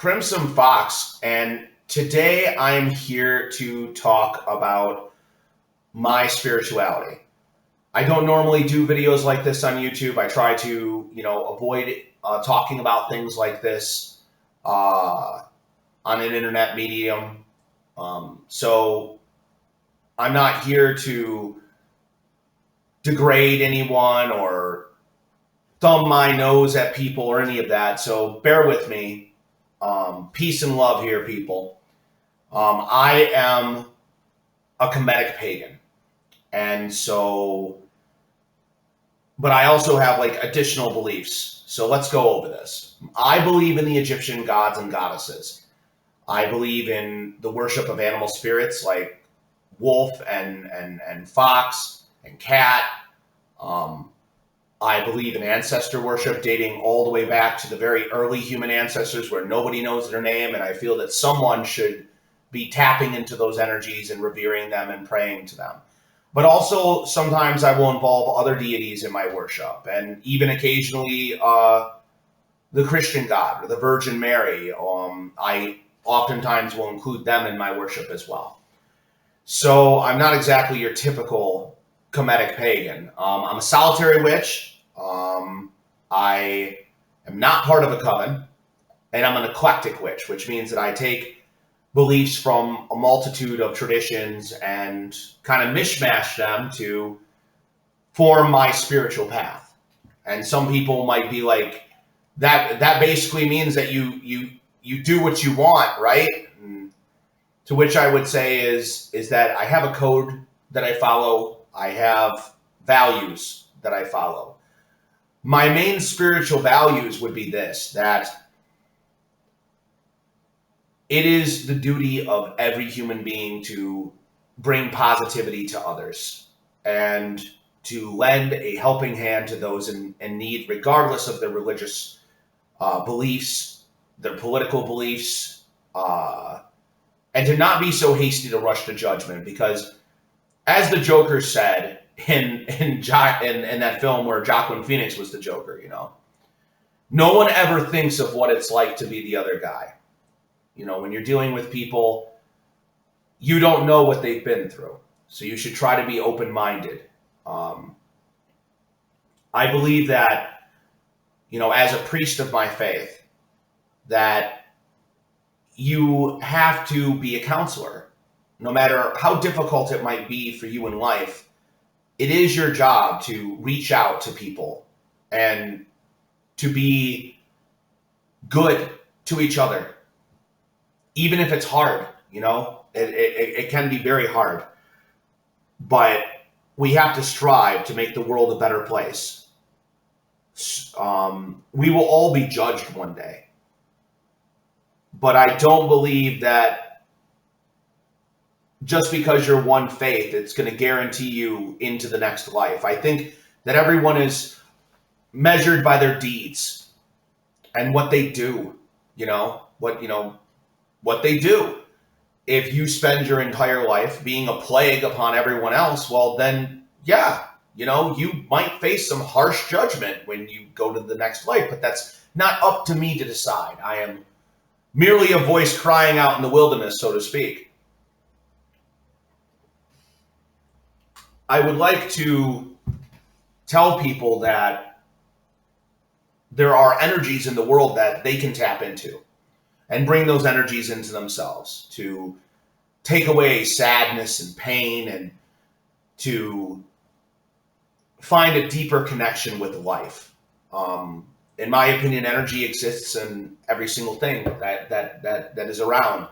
Crimson Fox, and today I'm here to talk about my spirituality. I don't normally do videos like this on YouTube. I try to, avoid talking about things like this on an internet medium. So I'm not here to degrade anyone or thumb my nose at people or any of that. So bear with me. Peace and love here, people. I am a Kemetic pagan. And so, but I also have additional beliefs. So let's go over this. I believe in the Egyptian gods and goddesses. I believe in the worship of animal spirits like wolf and fox and cat. I believe in ancestor worship dating all the way back to the very early human ancestors where nobody knows their name. And I feel that someone should be tapping into those energies and revering them and praying to them. But also sometimes I will involve other deities in my worship, and even occasionally the Christian God or the Virgin Mary. I oftentimes will include them in my worship as well. So I'm not exactly your typical Kemetic pagan. I'm a solitary witch. I am not part of a coven, and I'm an eclectic witch, which means that I take beliefs from a multitude of traditions and kind of mishmash them to form my spiritual path. And some people might be like, that basically means that you do what you want, right? And to which I would say is that I have a code that I follow. I have values that I follow. My main spiritual values would be this, that it is the duty of every human being to bring positivity to others and to lend a helping hand to those in need, regardless of their religious beliefs, their political beliefs, and to not be so hasty to rush to judgment. Because as the Joker said in that film where Joaquin Phoenix was the Joker, no one ever thinks of what it's like to be the other guy. When you're dealing with people, you don't know what they've been through. So you should try to be open-minded. I believe that, as a priest of my faith, that you have to be a counselor. No matter how difficult it might be for you in life, it is your job to reach out to people and to be good to each other. Even if it's hard, it can be very hard. But we have to strive to make the world a better place. We will all be judged one day. But I don't believe that just because you're one faith, it's going to guarantee you into the next life. I think that everyone is measured by their deeds and what they do, what they do. If you spend your entire life being a plague upon everyone else, well, then, yeah, you might face some harsh judgment when you go to the next life, but that's not up to me to decide. I am merely a voice crying out in the wilderness, so to speak. I would like to tell people that there are energies in the world that they can tap into and bring those energies into themselves to take away sadness and pain and to find a deeper connection with life. In my opinion, energy exists in every single thing that is around.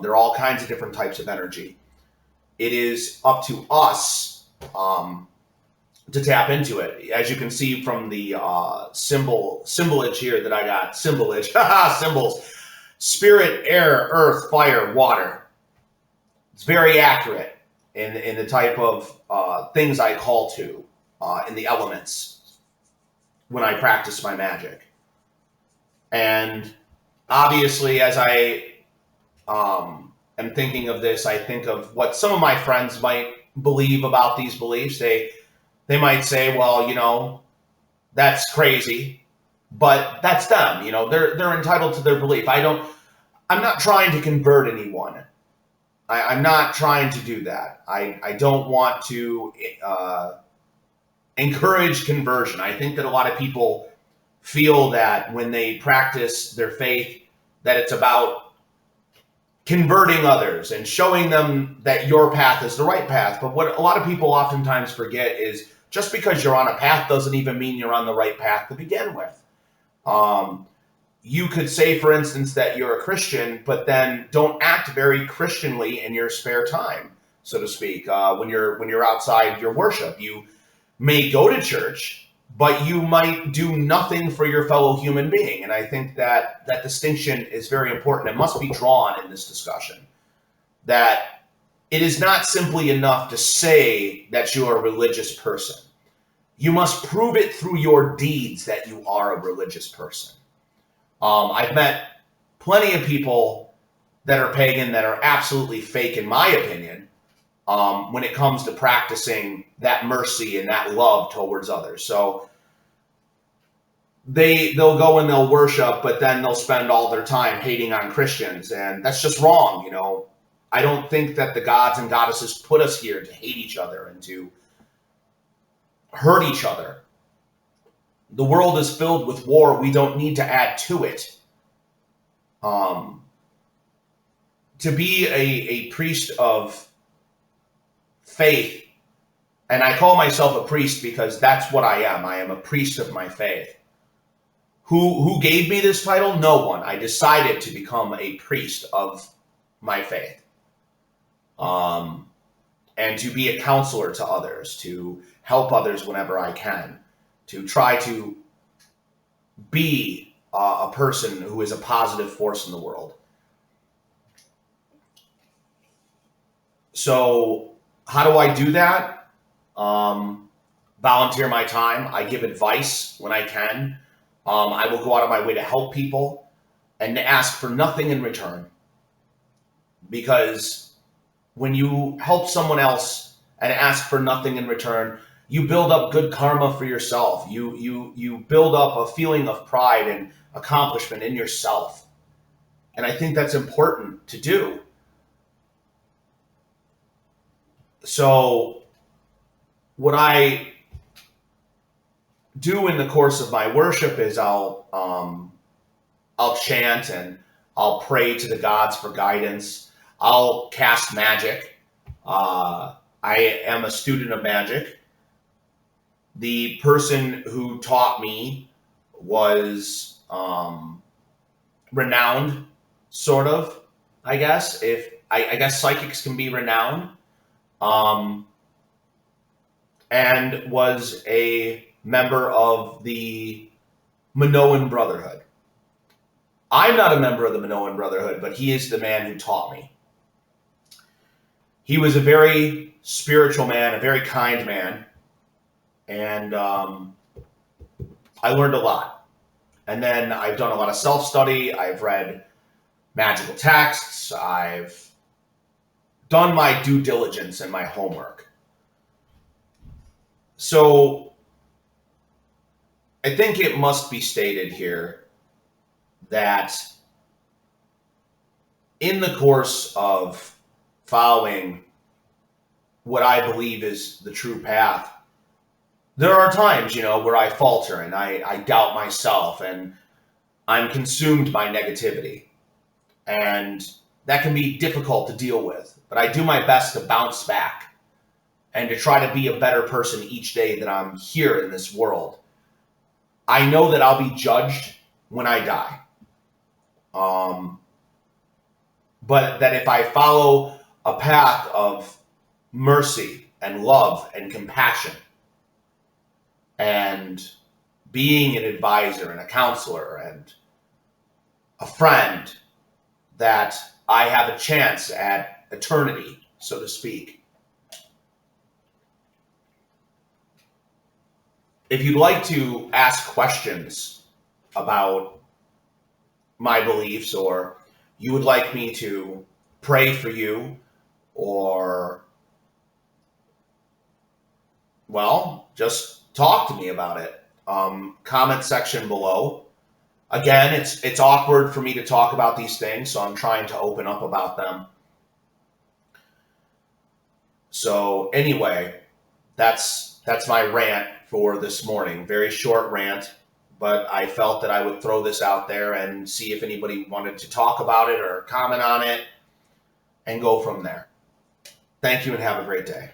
There are all kinds of different types of energy. It is up to us to tap into it. As you can see from the symbolage here that I got, symbols, spirit, air, earth, fire, water. It's very accurate in the type of things I call to in the elements when I practice my magic. And obviously, as I am thinking of this, I think of what some of my friends might believe about these beliefs. They might say, well, that's crazy. but that's them. They're entitled to their belief. I'm not trying to convert anyone. I'm not trying to do that. I don't want to encourage conversion. I think that a lot of people feel that when they practice their faith, that it's about converting others and showing them that your path is the right path. But what a lot of people oftentimes forget is just because you're on a path doesn't even mean you're on the right path to begin with. You could say, for instance, that you're a Christian, but then don't act very Christianly in your spare time, so to speak. When you're outside your worship, you may go to church, but you might do nothing for your fellow human being. And I think that that distinction is very important. It must be drawn in this discussion. That it is not simply enough to say that you are a religious person. You must prove it through your deeds that you are a religious person. I've met plenty of people that are pagan that are absolutely fake, in my opinion, when it comes to practicing that mercy and that love towards others. So they'll go and they'll worship, but then they'll spend all their time hating on Christians, and that's just wrong. I don't think that the gods and goddesses put us here to hate each other and to hurt each other. The world is filled with war. We don't need to add to it. To be a priest of faith, and I call myself a priest because that's what I am. I am a priest of my faith. Who gave me this title? No one. I decided to become a priest of my faith. And to be a counselor to others, to help others whenever I can, to try to be a person who is a positive force in the world. So how do I do that? Volunteer my time. I give advice when I can. I will go out of my way to help people and to ask for nothing in return. Because when you help someone else and ask for nothing in return, you build up good karma for yourself. You build up a feeling of pride and accomplishment in yourself. And I think that's important to do. So what I do in the course of my worship is I'll chant and I'll pray to the gods for guidance. I'll cast magic. I am a student of magic. The person who taught me was renowned, sort of, I guess. I guess psychics can be renowned. And was a member of the Minoan Brotherhood. I'm not a member of the Minoan Brotherhood, but he is the man who taught me. He was a very spiritual man, a very kind man, and I learned a lot. And then I've done a lot of self-study. I've read magical texts. I've done my due diligence and my homework. So I think it must be stated here that in the course of following what I believe is the true path, there are times, where I falter and I doubt myself and I'm consumed by negativity. And that can be difficult to deal with, but I do my best to bounce back and to try to be a better person each day that I'm here in this world. I know that I'll be judged when I die. But that if I follow a path of mercy and love and compassion and being an advisor and a counselor and a friend, that I have a chance at eternity, so to speak. If you'd like to ask questions about my beliefs, or you would like me to pray for you, or, well, just talk to me about it. comment section below. Again, it's awkward for me to talk about these things, so I'm trying to open up about them. So anyway, that's my rant for this morning. Very short rant, but I felt that I would throw this out there and see if anybody wanted to talk about it or comment on it and go from there. Thank you and have a great day.